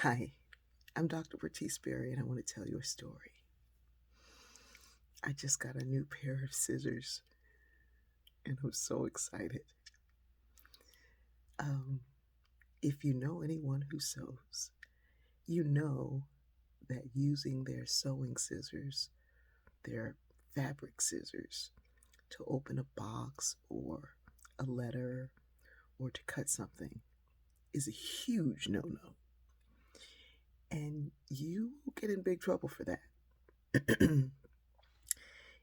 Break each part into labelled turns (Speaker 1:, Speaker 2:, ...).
Speaker 1: Hi, I'm Dr. Bertice Berry, and I want to tell you a story. I just got a new pair of scissors, and I'm so excited. Um, if you know anyone who sews, you know that using their sewing scissors, their fabric scissors, to open a box or a letter or to cut something is a huge no no. And you will get in big trouble for that.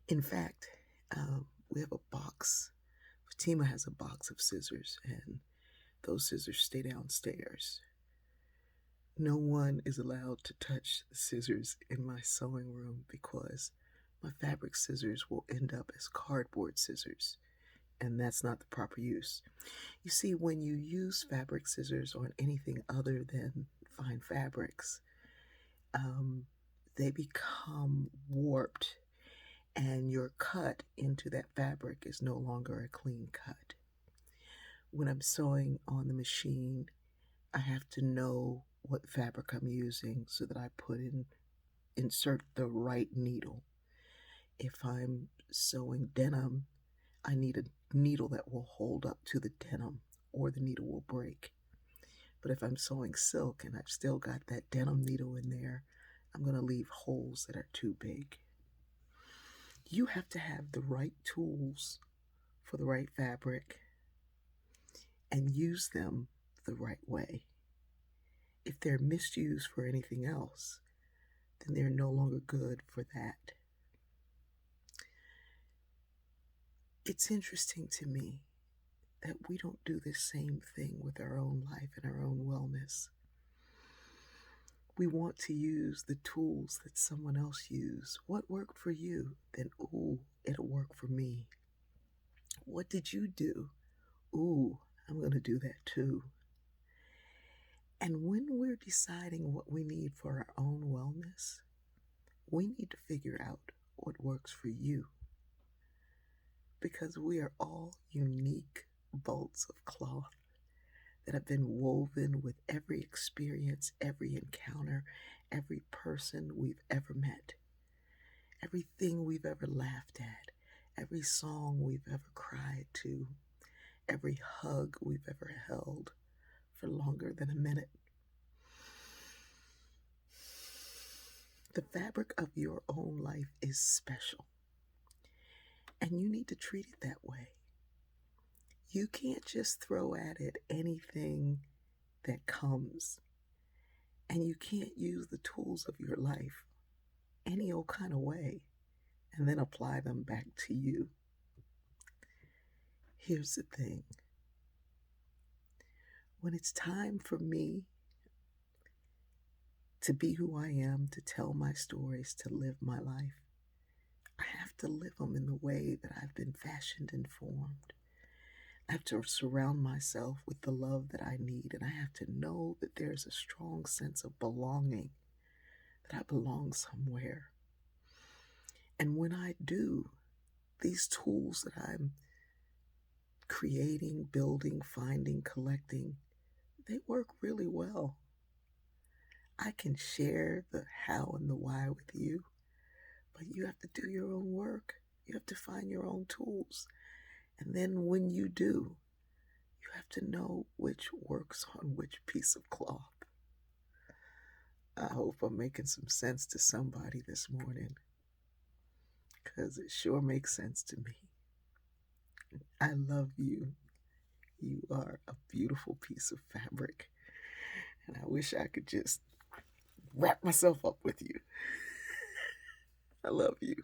Speaker 1: In fact, we have a box. Fatima has a box of scissors, and those scissors stay downstairs. No one is allowed to touch the scissors in my sewing room because my fabric scissors will end up as cardboard scissors, and that's not the proper use. You see, when you use fabric scissors on anything other than fine fabrics, um, they become warped, and your cut into that fabric is no longer a clean cut. When I'm sewing on the machine, I have to know what fabric I'm using so that I insert the right needle. If I'm sewing denim, I need a needle that will hold up to the denim or the needle will break. But if I'm sewing silk and I've still got that denim needle in there, I'm going to leave holes that are too big. You have to have the right tools for the right fabric and use them the right way. If they're misused for anything else, then they're no longer good for that. It's interesting to me that we don't do the same thing with our own life and our own wellness. We want to use the tools that someone else used. What worked for you? Then, ooh, it'll work for me. What did you do? Ooh, I'm going to do that too. And when we're deciding what we need for our own wellness, we need to figure out what works for you. Because we are all unique bolts of cloth that have been woven with every experience, every encounter, every person we've ever met, everything we've ever laughed at, every song we've ever cried to, every hug we've ever held for longer than a minute. The fabric of your own life is special, and you need to treat it that way. You can't just throw at it anything that comes, and you can't use the tools of your life any old kind of way and then apply them back to you. Here's the thing. When it's time for me to be who I am, to tell my stories, to live my life, I have to live them in the way that I've been fashioned and formed. I have to surround myself with the love that I need, and I have to know that there's a strong sense of belonging, that I belong somewhere. And when I do, these tools that I'm creating, building, finding, collecting, they work really well. I can share the how and the why with you, but you have to do your own work. You have to find your own tools. And then when you do, you have to know which works on which piece of cloth. I hope I'm making some sense to somebody this morning, because it sure makes sense to me. I love you. You are a beautiful piece of fabric, and I wish I could just wrap myself up with you. I love you.